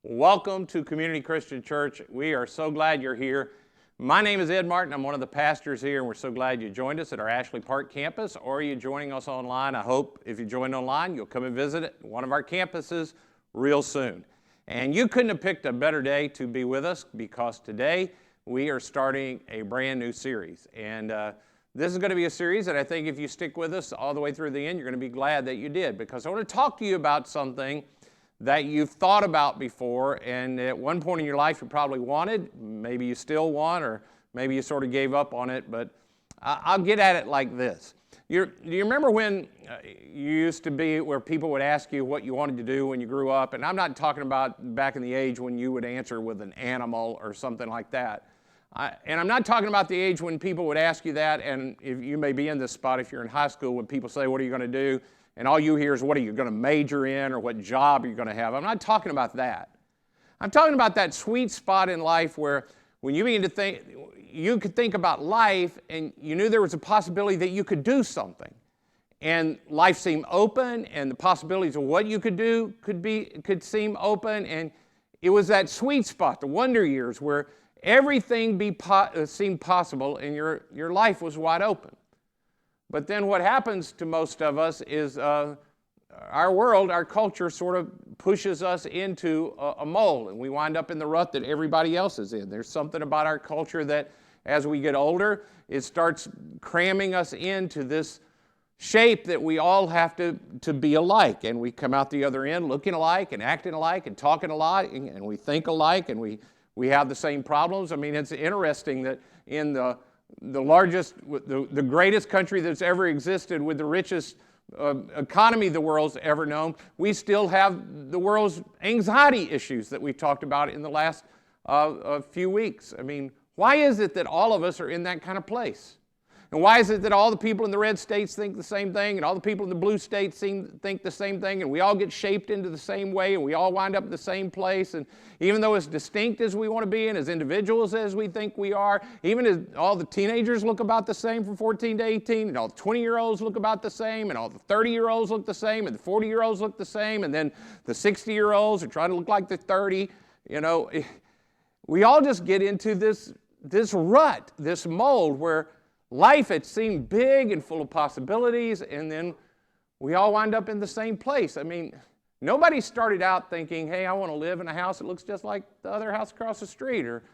Welcome to Community Christian Church. We are so glad you're here. My name is Ed Martin. I'm one of the pastors here, and we're so glad you joined us at our Ashley Park campus, or you're joining us online. I hope if you joined online, you'll come and visit one of our campuses real soon. And you couldn't have picked a better day to be with us, because today we are starting a brand new series. And this is going to be a series that I think if you stick with us all the way through the end, you're going to be glad that you did, because I want to talk to you about something that you've thought about before, and at one point in your life you probably wanted, maybe you still want, or maybe you sort of gave up on it, but I'll get at it like this. Do you remember when you used to be where people would ask you what you wanted to do when you grew up? And I'm not talking about back in the age when you would answer with an animal or something like that. And I'm not talking about the age when people would ask you that, and if you may be in this spot if you're in high school, when people say, what are you going to do? And all you hear is what are you going to major in, or what job are you going to have. I'm not talking about that. I'm talking about that sweet spot in life where when you begin to think, you could think about life and you knew there was a possibility that you could do something. And life seemed open, and the possibilities of what you could do could seem open. And it was that sweet spot, the wonder years, where everything seemed possible and your life was wide open. But then what happens to most of us is our world, our culture sort of pushes us into a mold, and we wind up in the rut that everybody else is in. There's something about our culture that as we get older, it starts cramming us into this shape that we all have to be alike, and we come out the other end looking alike and acting alike and talking alike, and we think alike, and we have the same problems. I mean, it's interesting that in the largest, the greatest country that's ever existed, with the richest economy the world's ever known, we still have the world's anxiety issues that we've talked about in the last few weeks. I mean, why is it that all of us are in that kind of place? And why is it that all the people in the red states think the same thing, and all the people in the blue states think the same thing, and we all get shaped into the same way, and we all wind up in the same place? And even though as distinct as we want to be, and as individuals as we think we are, even as all the teenagers look about the same from 14 to 18, and all the 20-year-olds look about the same, and all the 30-year-olds look the same, and the 40-year-olds look the same, and then the 60-year-olds are trying to look like they're 30, we all just get into this rut, this mold where life had seemed big and full of possibilities, and then we all wind up in the same place. I mean, nobody started out thinking, hey, I want to live in a house that looks just like the other house across the street, or,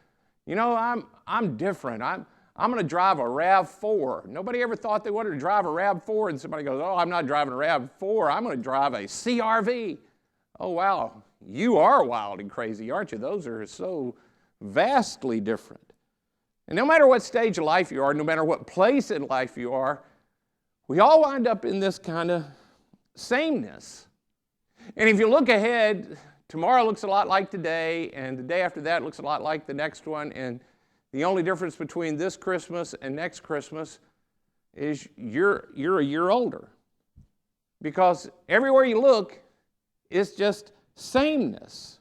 I'm different. I'm going to drive a RAV4. Nobody ever thought they wanted to drive a RAV4, and somebody goes, oh, I'm not driving a RAV4. I'm going to drive a CRV. Oh, wow, you are wild and crazy, aren't you? Those are so vastly different. And no matter what stage of life you are, no matter what place in life you are, we all wind up in this kind of sameness. And if you look ahead, tomorrow looks a lot like today, and the day after that looks a lot like the next one, and the only difference between this Christmas and next Christmas is you're a year older. Because everywhere you look, it's just sameness.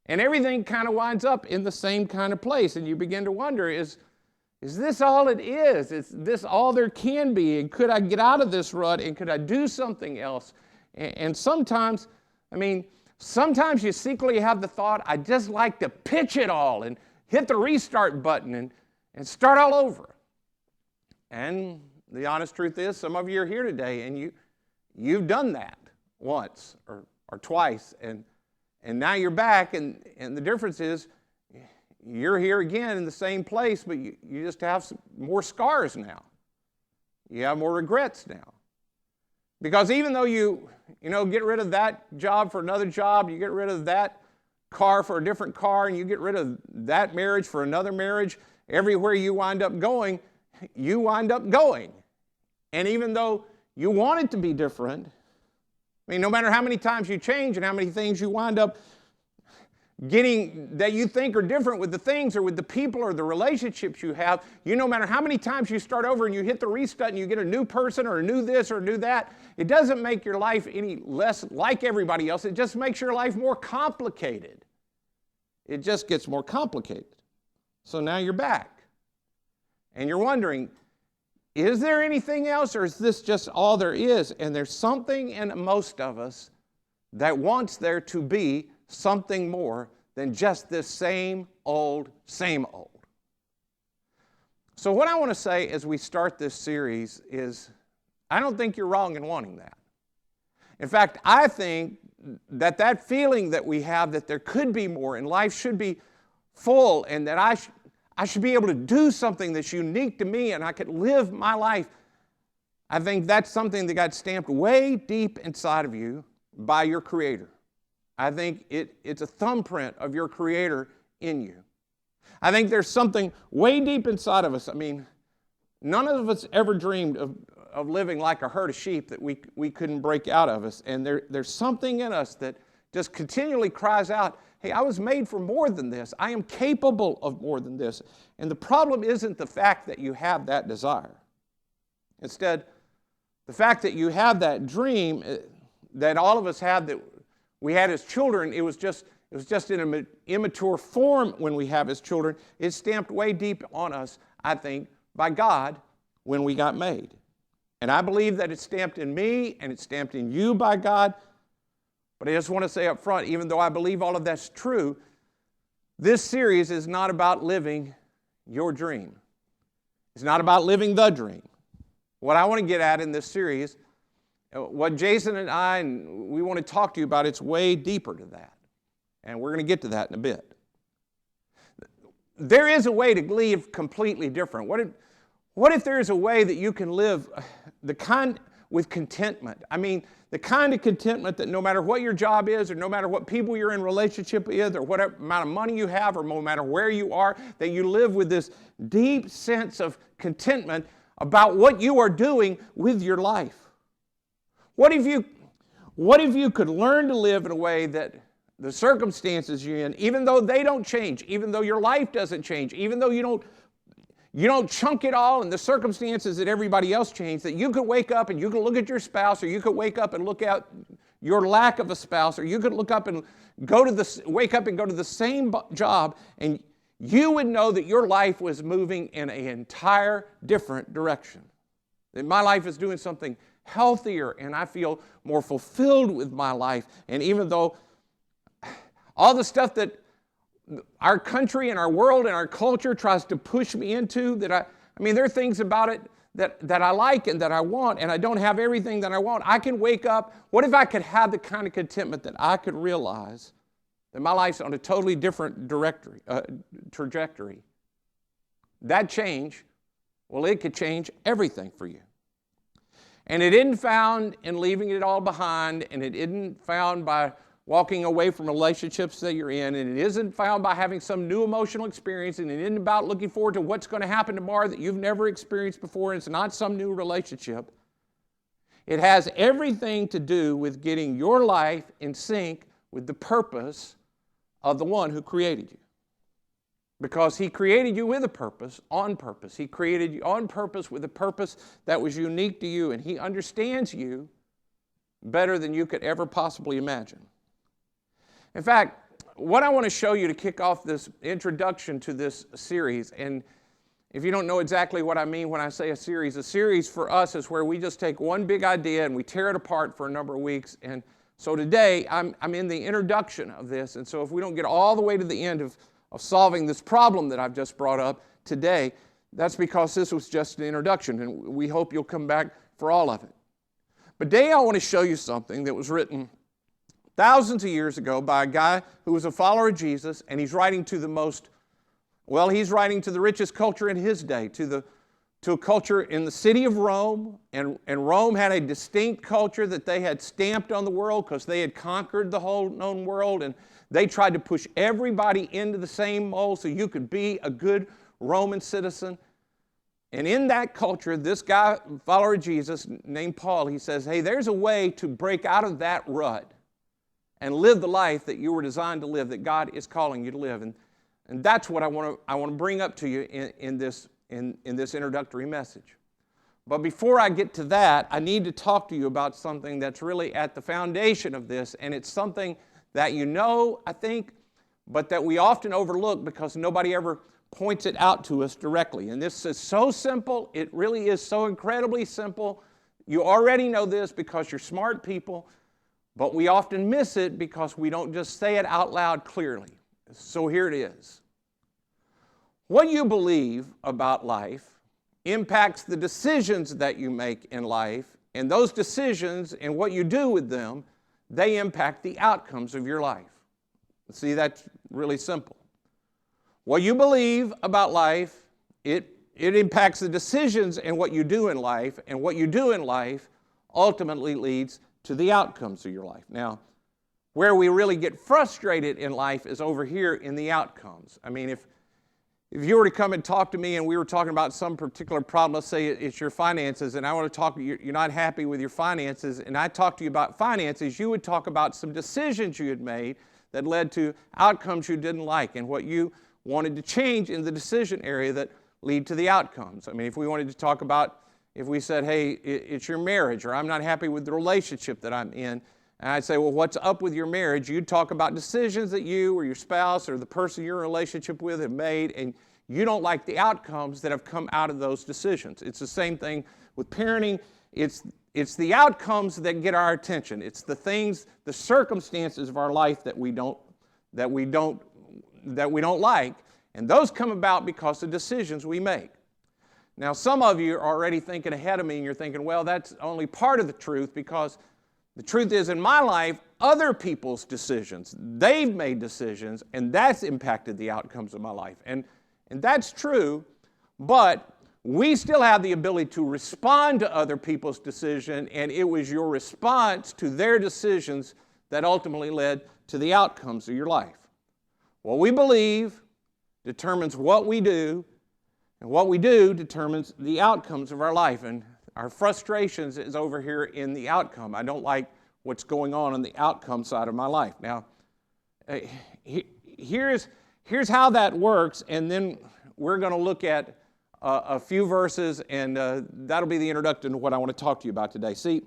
And everything kind of winds up in the same kind of place. And you begin to wonder, is this all it is? Is this all there can be? And could I get out of this rut? And could I do something else? And sometimes you secretly have the thought, I'd just like to pitch it all and hit the restart button and start all over. And the honest truth is, some of you are here today and you've done that once or twice, and now you're back, and the difference is you're here again in the same place, but you just have some more scars now. You have more regrets now. Because even though you get rid of that job for another job, you get rid of that car for a different car, and you get rid of that marriage for another marriage, everywhere you wind up going, you wind up going. And even though you want it to be different, no matter how many times you change and how many things you wind up getting that you think are different with the things or with the people or the relationships you have, no matter how many times you start over and you hit the restart and you get a new person or a new this or a new that, it doesn't make your life any less like everybody else. It just makes your life more complicated. It just gets more complicated. So now you're back. And you're wondering, is there anything else, or is this just all there is? And there's something in most of us that wants there to be something more than just this same old, same old. So what I want to say as we start this series is, I don't think you're wrong in wanting that. In fact, I think that feeling that we have that there could be more and life should be full, and that I should be able to do something that's unique to me and I could live my life, I think that's something that got stamped way deep inside of you by your Creator. I think it's a thumbprint of your Creator in you. I think there's something way deep inside of us. I mean, none of us ever dreamed of living like a herd of sheep that we couldn't break out of us. And there's something in us that just continually cries out, hey, I was made for more than this. I am capable of more than this. And the problem isn't the fact that you have that desire. Instead, the fact that you have that dream that all of us had, that we had as children, it was just in an immature form when we have as children. It's stamped way deep on us, I think, by God when we got made. And I believe that it's stamped in me and it's stamped in you by God. But I just want to say up front, even though I believe all of that's true, this series is not about living your dream. It's not about living the dream. What I want to get at in this series, what Jason and we want to talk to you about, it's way deeper to that. And we're going to get to that in a bit. There is a way to live completely different. What if there is a way that you can live with contentment? I mean, the kind of contentment that no matter what your job is, or no matter what people you're in relationship with, or what amount of money you have, or no matter where you are, that you live with this deep sense of contentment about what you are doing with your life. What if you could learn to live in a way that the circumstances you're in, even though they don't change, even though your life doesn't change, even though you don't chunk it all and the circumstances that everybody else changed, that you could wake up and you could look at your spouse, or you could wake up and look at your lack of a spouse, or you could look up and wake up and go to the same job, and you would know that your life was moving in an entire different direction. That my life is doing something healthier, and I feel more fulfilled with my life. And even though all the stuff that our country and our world and our culture tries to push me into, that I mean, there are things about it that I like and that I want, and I don't have everything that I want. I can wake up. What if I could have the kind of contentment that I could realize that my life's on a totally different trajectory? That change, well, it could change everything for you. And it isn't found in leaving it all behind, and it isn't found by walking away from relationships that you're in, and it isn't found by having some new emotional experience, and it isn't about looking forward to what's going to happen tomorrow that you've never experienced before, and it's not some new relationship. It has everything to do with getting your life in sync with the purpose of the one who created you. Because He created you with a purpose, on purpose. He created you on purpose with a purpose that was unique to you, and He understands you better than you could ever possibly imagine. In fact, what I want to show you to kick off this introduction to this series, and if you don't know exactly what I mean when I say a series for us is where we just take one big idea and we tear it apart for a number of weeks. And so today, I'm in the introduction of this, and so if we don't get all the way to the end of solving this problem that I've just brought up today, that's because this was just an introduction, and we hope you'll come back for all of it. But today I want to show you something that was written thousands of years ago by a guy who was a follower of Jesus, and he's writing to he's writing to the richest culture in his day, to a culture in the city of Rome, and Rome had a distinct culture that they had stamped on the world because they had conquered the whole known world, and they tried to push everybody into the same mold so you could be a good Roman citizen. And in that culture, this guy, follower of Jesus, named Paul, he says, hey, there's a way to break out of that rut and live the life that you were designed to live, that God is calling you to live. And that's what I want to bring up to you in this introductory message. But before I get to that, I need to talk to you about something that's really at the foundation of this, and it's something that you know, I think, but that we often overlook because nobody ever points it out to us directly. And this is so simple. It really is so incredibly simple. You already know this because you're smart people, but we often miss it because we don't just say it out loud clearly. So here it is. What you believe about life impacts the decisions that you make in life, and those decisions and what you do with them, they impact the outcomes of your life. See, that's really simple. What you believe about life, it impacts the decisions and what you do in life, and what you do in life ultimately leads to the outcomes of your life. Now, where we really get frustrated in life is over here in the outcomes. I mean, if you were to come and talk to me and we were talking about some particular problem, let's say it's your finances, and I want to talk, you're not happy with your finances, and I talk to you about finances, you would talk about some decisions you had made that led to outcomes you didn't like and what you wanted to change in the decision area that lead to the outcomes. I mean, if we wanted to talk about, if we said, hey, it's your marriage, or I'm not happy with the relationship that I'm in, and I'd say, well, what's up with your marriage? You'd talk about decisions that you or your spouse or the person you're in a relationship with have made, and you don't like the outcomes that have come out of those decisions. It's the same thing with parenting. It's the outcomes that get our attention. It's the things, the circumstances of our life that we don't like, and those come about because of decisions we make. Now, some of you are already thinking ahead of me, and you're thinking, well, that's only part of the truth, because the truth is, in my life, other people's decisions, they've made decisions, and that's impacted the outcomes of my life. And that's true, but we still have the ability to respond to other people's decision, and it was your response to their decisions that ultimately led to the outcomes of your life. What we believe determines what we do, and what we do determines the outcomes of our life. And our frustrations is over here in the outcome. I don't like what's going on the outcome side of my life. Now, here's how that works, and then we're going to look at a few verses, and that'll be the introduction to what I want to talk to you about today. See,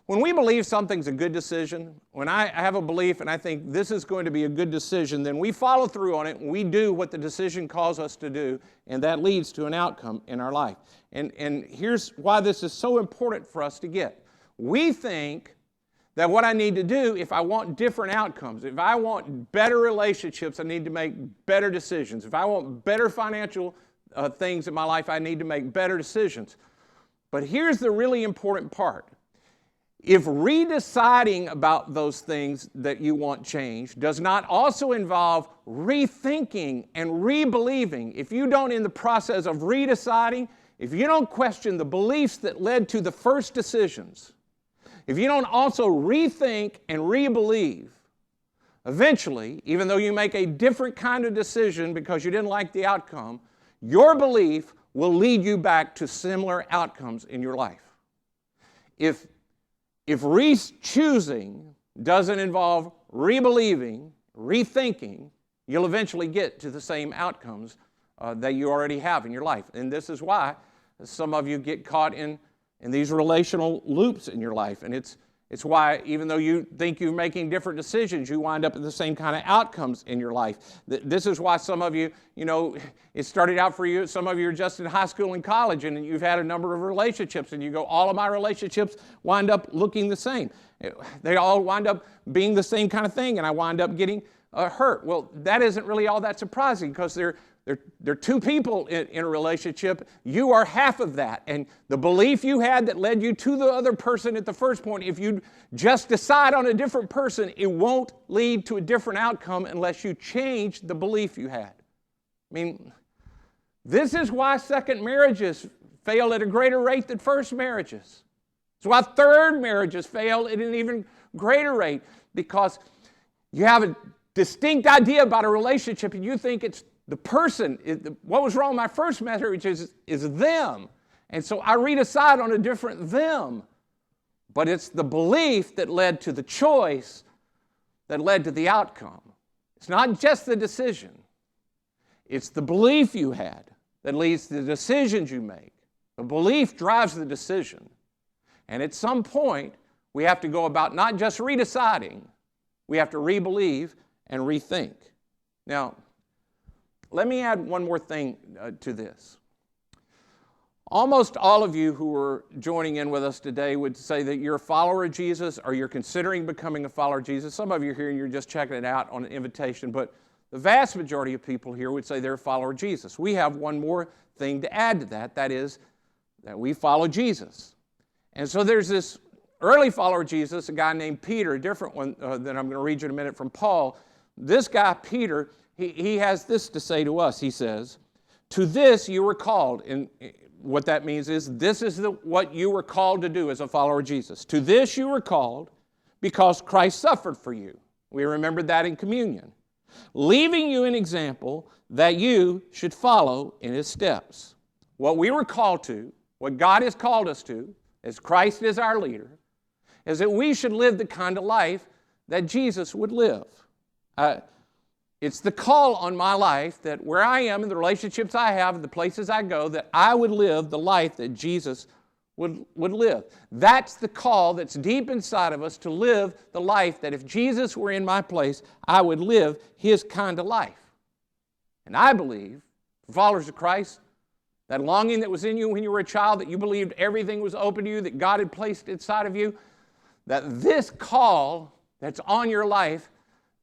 when we believe something's a good decision, when I have a belief and I think this is going to be a good decision, then we follow through on it and we do what the decision calls us to do, and that leads to an outcome in our life. And here's why this is so important for us to get. We think that what I need to do, if I want different outcomes, if I want better relationships, I need to make better decisions. If I want better financial things in my life, I need to make better decisions. But here's the really important part. If redeciding about those things that you want changed does not also involve rethinking and rebelieving, if you don't, in the process of redeciding, if you don't question the beliefs that led to the first decisions, if you don't also rethink and rebelieve, eventually, even though you make a different kind of decision because you didn't like the outcome, your belief will lead you back to similar outcomes in your life. If re-choosing doesn't involve rebelieving, rethinking, you'll eventually get to the same outcomes that you already have in your life. And this is why some of you get caught in these relational loops in your life. And it's why, even though you think you're making different decisions, you wind up at the same kind of outcomes in your life. This is why some of you, it started out for you, some of you are just in high school and college, and you've had a number of relationships, and you go, all of my relationships wind up looking the same. They all wind up being the same kind of thing, and I wind up getting hurt. Well, that isn't really all that surprising, because they're two people in a relationship. You are half of that. And the belief you had that led you to the other person at the first point, if you just decide on a different person, it won't lead to a different outcome unless you change the belief you had. I mean, this is why second marriages fail at a greater rate than first marriages. It's why third marriages fail at an even greater rate, because you have a distinct idea about a relationship and you think it's the person. What was wrong with my first marriage is them. And so I redecide on a different them. But it's the belief that led to the choice that led to the outcome. It's not just the decision. It's the belief you had that leads to the decisions you make. The belief drives the decision. And at some point, we have to go about not just redeciding, we have to rebelieve and rethink. Now, let me add one more thing to this. Almost all of you who are joining in with us today would say that you're a follower of Jesus, or you're considering becoming a follower of Jesus. Some of you are here and you're just checking it out on an invitation, but the vast majority of people here would say they're a follower of Jesus. We have one more thing to add to that. That is that we follow Jesus. And so there's this early follower of Jesus, a guy named Peter, a different one that I'm going to read you in a minute from Paul. This guy, Peter, he has this to say to us. He says, "To this you were called." And what that means is this is what you were called to do as a follower of Jesus. "To this you were called because Christ suffered for you." We remembered that in communion. "Leaving you an example that you should follow in his steps." What we were called to, what God has called us to, as Christ is our leader, is that we should live the kind of life that Jesus would live. It's the call on my life that where I am and the relationships I have and the places I go, that I would live the life that Jesus would live. That's the call that's deep inside of us, to live the life that if Jesus were in my place, I would live his kind of life. And I believe, for followers of Christ, that longing that was in you when you were a child, that you believed everything was open to you, that God had placed inside of you, that this call that's on your life,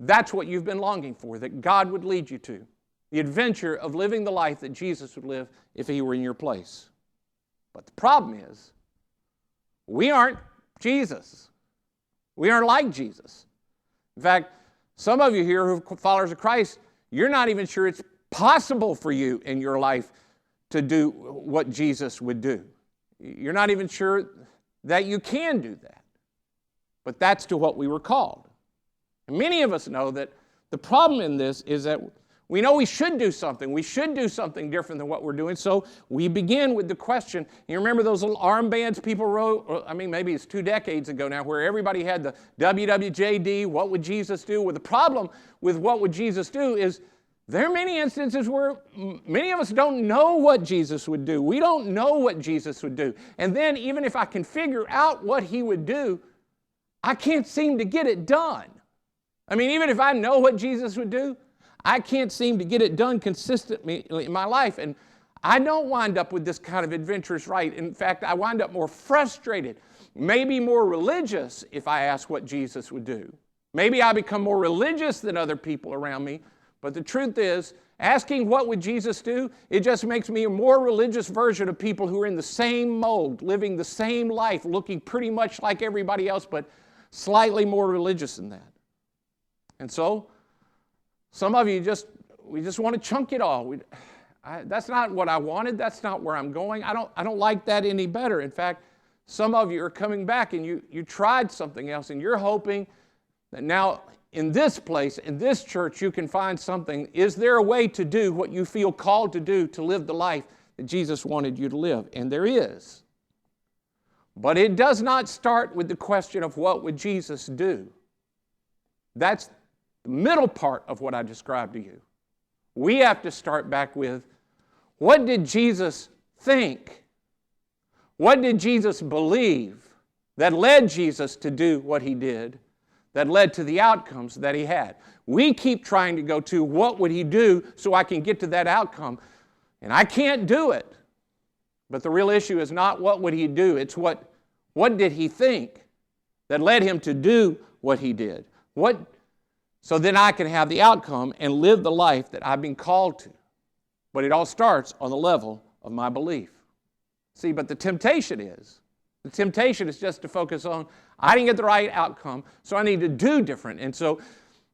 that's what you've been longing for, that God would lead you to. The adventure of living the life that Jesus would live if he were in your place. But the problem is, we aren't Jesus. We aren't like Jesus. In fact, some of you here who are followers of Christ, you're not even sure it's possible for you in your life to do what Jesus would do. You're not even sure that you can do that. But that's to what we were called. And many of us know that the problem in this is that we know we should do something. We should do something different than what we're doing. So we begin with the question. You remember those little armbands people wrote? Maybe it's 2 decades ago now, where everybody had the WWJD, what would Jesus do? Well, the problem with what would Jesus do is there are many instances where many of us don't know what Jesus would do. We don't know what Jesus would do. And then even if I can figure out what he would do, I can't seem to get it done. Even if I know what Jesus would do, I can't seem to get it done consistently in my life. And I don't wind up with this kind of adventurous right. In fact, I wind up more frustrated, maybe more religious if I ask what Jesus would do. Maybe I become more religious than other people around me. But the truth is, asking what would Jesus do, it just makes me a more religious version of people who are in the same mold, living the same life, looking pretty much like everybody else, but slightly more religious than that. And so, some of you we just want to chunk it all. That's not what I wanted. That's not where I'm going. I don't like that any better. In fact, some of you are coming back and you tried something else, and you're hoping that now in this place, in this church, you can find something. Is there a way to do what you feel called to do, to live the life that Jesus wanted you to live? And there is. But it does not start with the question of what would Jesus do. That's the middle part of what I described to you. We have to start back with, what did Jesus think? What did Jesus believe that led Jesus to do what he did, that led to the outcomes that he had? We keep trying to go to, what would he do so I can get to that outcome? And I can't do it. But the real issue is not what would he do, it's what did he think that led him to do what he did? So then I can have the outcome and live the life that I've been called to. But it all starts on the level of my belief. See, but the temptation is just to focus on, I didn't get the right outcome, so I need to do different. And so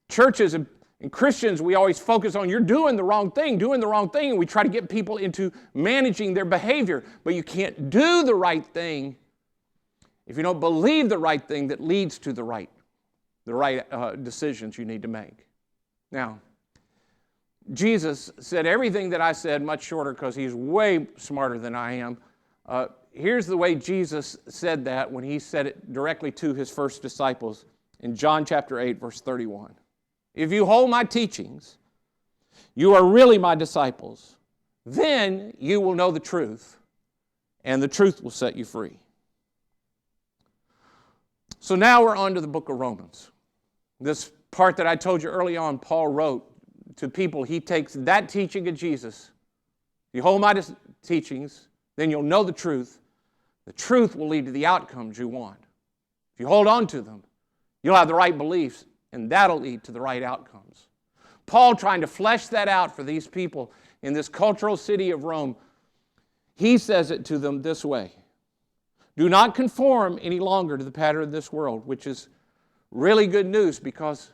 churches and Christians, we always focus on, you're doing the wrong thing, and we try to get people into managing their behavior. But you can't do the right thing if you don't believe the right thing that leads to the right decisions you need to make. Now, Jesus said everything that I said much shorter because he's way smarter than I am. Here's the way Jesus said that when he said it directly to his first disciples in John chapter 8, verse 31. If you hold my teachings, you are really my disciples. Then you will know the truth, and the truth will set you free. So now we're on to the book of Romans. This part that I told you early on, Paul wrote to people. He takes that teaching of Jesus. You hold my teachings, then you'll know the truth. The truth will lead to the outcomes you want. If you hold on to them, you'll have the right beliefs, and that'll lead to the right outcomes. Paul trying to flesh that out for these people in this cultural city of Rome. He says it to them this way. Do not conform any longer to the pattern of this world, which is really good news because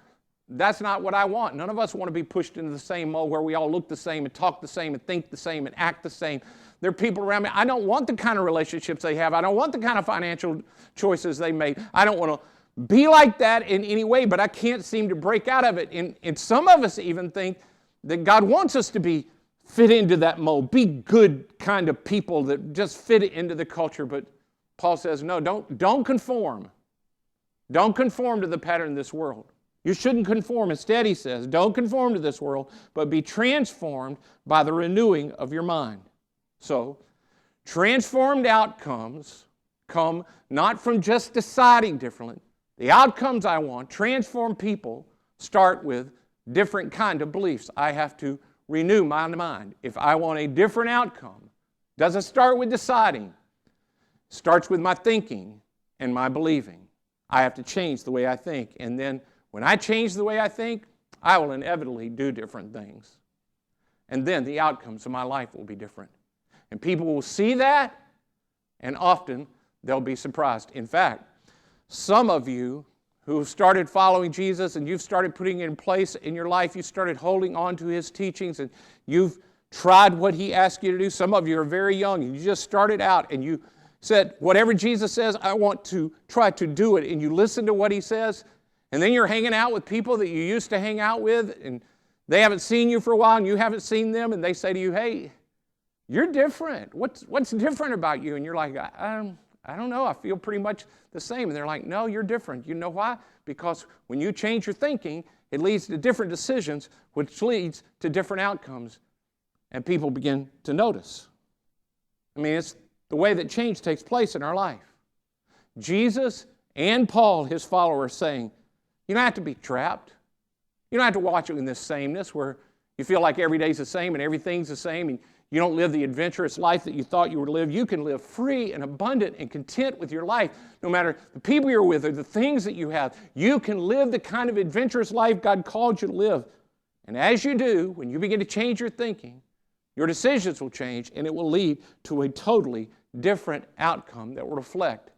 that's not what I want. None of us want to be pushed into the same mold where we all look the same and talk the same and think the same and act the same. There are people around me. I don't want the kind of relationships they have. I don't want the kind of financial choices they made. I don't want to be like that in any way, but I can't seem to break out of it. And some of us even think that God wants us to fit into that mold, be good kind of people that just fit into the culture. But Paul says, no, don't conform. Don't conform to the pattern of this world. You shouldn't conform. Instead, he says, don't conform to this world, but be transformed by the renewing of your mind. So, transformed outcomes come not from just deciding differently. The outcomes I want, transformed people, start with different kind of beliefs. I have to renew my mind. If I want a different outcome, it doesn't start with deciding. It starts with my thinking and my believing. I have to change the way I think. And then when I change the way I think, I will inevitably do different things. And then the outcomes of my life will be different. And people will see that, and often they'll be surprised. In fact, some of you who have started following Jesus and you've started putting it in place in your life, you started holding on to His teachings and you've tried what He asked you to do. Some of you are very young and you just started out and you said, whatever Jesus says, I want to try to do it. And you listen to what He says, and then you're hanging out with people that you used to hang out with and they haven't seen you for a while and you haven't seen them, and they say to you, hey, you're different. What's different about you? And you're like, I don't know. I feel pretty much the same. And they're like, no, you're different. You know why? Because when you change your thinking, it leads to different decisions, which leads to different outcomes. And people begin to notice. I mean, it's the way that change takes place in our life. Jesus and Paul, his followers, saying, you don't have to be trapped. You don't have to watch it in this sameness where you feel like every day's the same and everything's the same and you don't live the adventurous life that you thought you would live. You can live free and abundant and content with your life. No matter the people you're with or the things that you have, you can live the kind of adventurous life God called you to live. And as you do, when you begin to change your thinking, your decisions will change and it will lead to a totally different outcome that will reflect,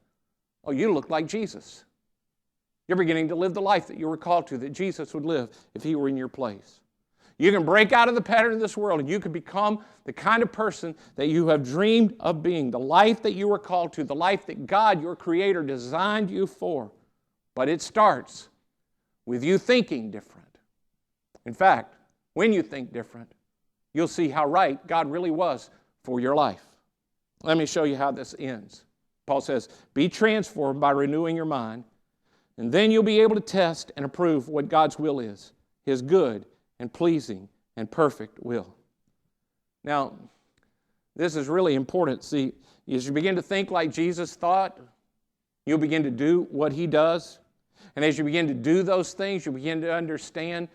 oh, you look like Jesus. You're beginning to live the life that you were called to, that Jesus would live if He were in your place. You can break out of the pattern of this world and you can become the kind of person that you have dreamed of being, the life that you were called to, the life that God, your Creator, designed you for. But it starts with you thinking different. In fact, when you think different, you'll see how right God really was for your life. Let me show you how this ends. Paul says, be transformed by renewing your mind, and then you'll be able to test and approve what God's will is, His good and pleasing and perfect will. Now, this is really important. See, as you begin to think like Jesus thought, you'll begin to do what He does. And as you begin to do those things, you begin to understand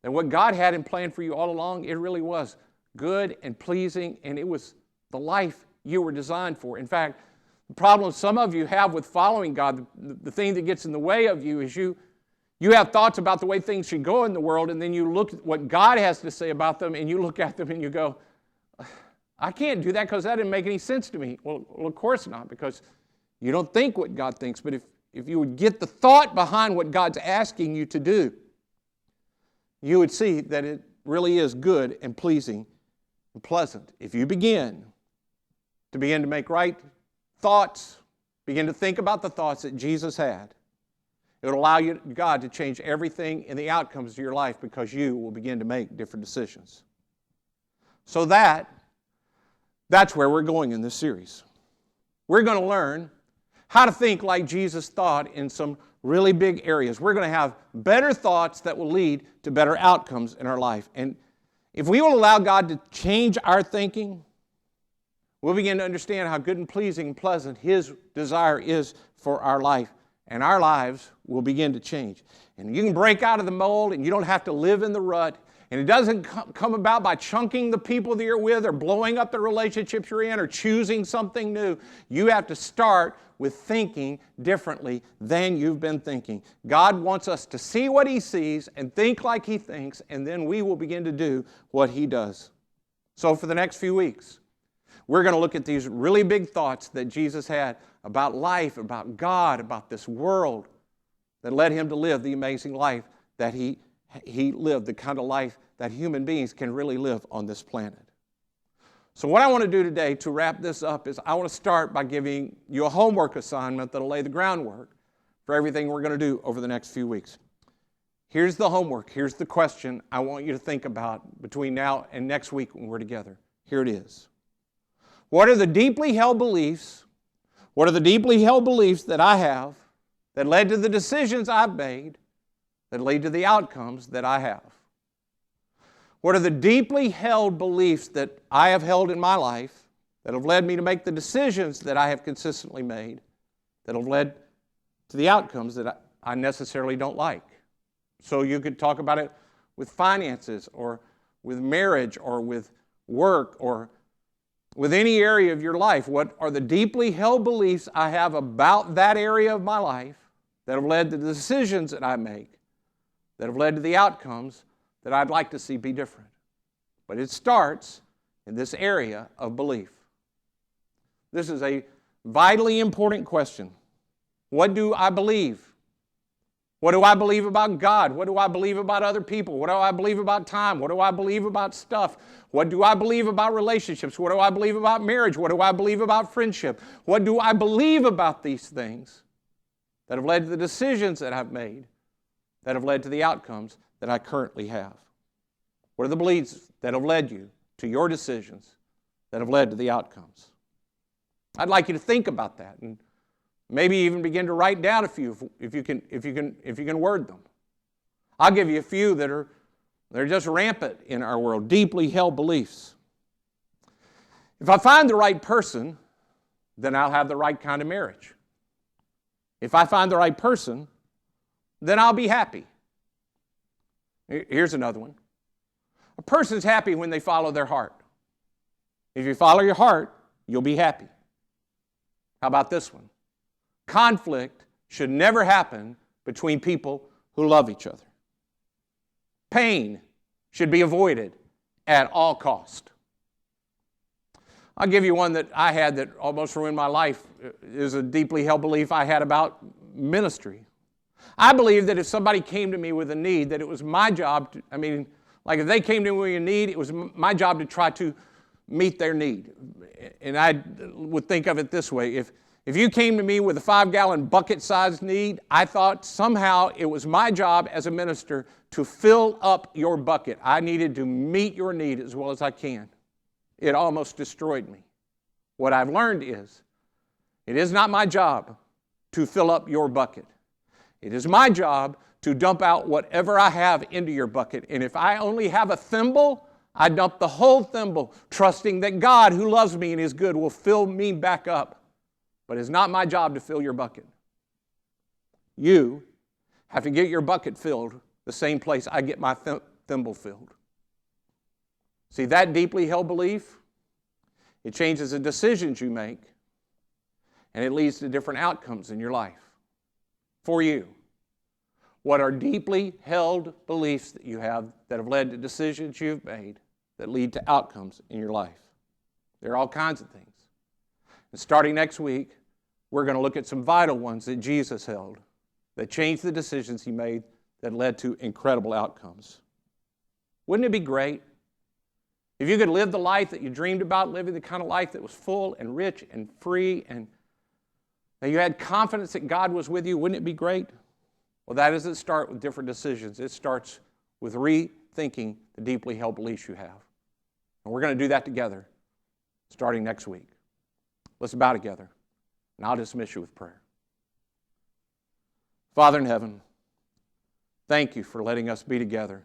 that what God had in plan for you all along, it really was good and pleasing, and it was the life you were designed for. In fact, the problem some of you have with following God, the thing that gets in the way of you is you have thoughts about the way things should go in the world, and then you look at what God has to say about them, and you look at them and you go, I can't do that because that didn't make any sense to me. Well, of course not, because you don't think what God thinks. But if you would get the thought behind what God's asking you to do, you would see that it really is good and pleasing and pleasant. If you begin to make right thoughts, begin to think about the thoughts that Jesus had, it will allow God to change everything in the outcomes of your life because you will begin to make different decisions. So that's where we're going in this series. We're going to learn how to think like Jesus thought in some really big areas. We're going to have better thoughts that will lead to better outcomes in our life. And if we will allow God to change our thinking, we'll begin to understand how good and pleasing and pleasant His desire is for our life. And our lives will begin to change. And you can break out of the mold and you don't have to live in the rut And it doesn't come about by chunking the people that you're with or blowing up the relationships you're in or choosing something new. You have to start with thinking differently than you've been thinking. God wants us to see what He sees and think like He thinks, and then we will begin to do what He does. So for the next few weeks, we're going to look at these really big thoughts that Jesus had about life, about God, about this world that led Him to live the amazing life that He lived, the kind of life that human beings can really live on this planet. So what I want to do today to wrap this up is I want to start by giving you a homework assignment that will lay the groundwork for everything we're going to do over the next few weeks. Here's the homework. Here's the question I want you to think about between now and next week when we're together. Here it is. What are the deeply held beliefs? What are the deeply held beliefs that I have that led to the decisions I've made that lead to the outcomes that I have? What are the deeply held beliefs that I have held in my life that have led me to make the decisions that I have consistently made that have led to the outcomes that I necessarily don't like? So you could talk about it with finances or with marriage or with work or with any area of your life. What are the deeply held beliefs I have about that area of my life that have led to the decisions that I make that have led to the outcomes that I'd like to see be different? But it starts in this area of belief. This is a vitally important question. What do I believe? What do I believe about God? What do I believe about other people? What do I believe about time? What do I believe about stuff? What do I believe about relationships? What do I believe about marriage? What do I believe about friendship? What do I believe about these things that have led to the decisions that I've made, that have led to the outcomes that I currently have? What are the beliefs that have led you to your decisions that have led to the outcomes? I'd like you to think about that and maybe even begin to write down a few if you can word them. I'll give you a few they're just rampant in our world, deeply held beliefs. If I find the right person, then I'll have the right kind of marriage. If I find the right person, then I'll be happy. Here's another one. A person's happy when they follow their heart. If you follow your heart, you'll be happy. How about this one? Conflict should never happen between people who love each other. Pain should be avoided at all cost. I'll give you one that I had that almost ruined my life. It is a deeply held belief I had about ministry. I believe that if somebody came to me with a need, that it was my job to, if they came to me with a need, it was my job to try to meet their need. And I would think of it this way. If you came to me with a 5-gallon bucket-sized need, I thought somehow it was my job as a minister to fill up your bucket. I needed to meet your need as well as I can. It almost destroyed me. What I've learned is, it is not my job to fill up your bucket. It is my job to dump out whatever I have into your bucket. And if I only have a thimble, I dump the whole thimble, trusting that God, who loves me and is good, will fill me back up. But it's not my job to fill your bucket. You have to get your bucket filled the same place I get my thimble filled. See, that deeply held belief, it changes the decisions you make, and it leads to different outcomes in your life. For you, what are deeply held beliefs that you have that have led to decisions you've made that lead to outcomes in your life? There are all kinds of things. And starting next week, we're going to look at some vital ones that Jesus held that changed the decisions He made that led to incredible outcomes. Wouldn't it be great if you could live the life that you dreamed about, living the kind of life that was full and rich and free and that you had confidence that God was with you? Wouldn't it be great? Well, that doesn't start with different decisions. It starts with rethinking the deeply held beliefs you have. And we're going to do that together starting next week. Let's bow together, and I'll dismiss you with prayer. Father in heaven, thank you for letting us be together.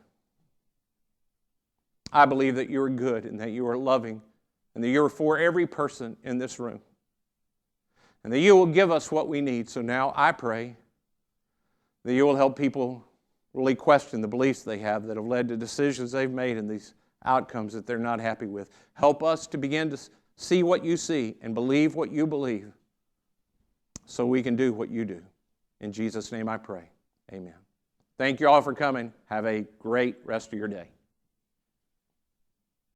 I believe that you are good and that you are loving and that you are for every person in this room and that you will give us what we need. So now I pray that you will help people really question the beliefs they have that have led to decisions they've made and these outcomes that they're not happy with. Help us to begin to see what you see and believe what you believe so we can do what you do. In Jesus' name I pray. Amen. Thank you all for coming. Have a great rest of your day.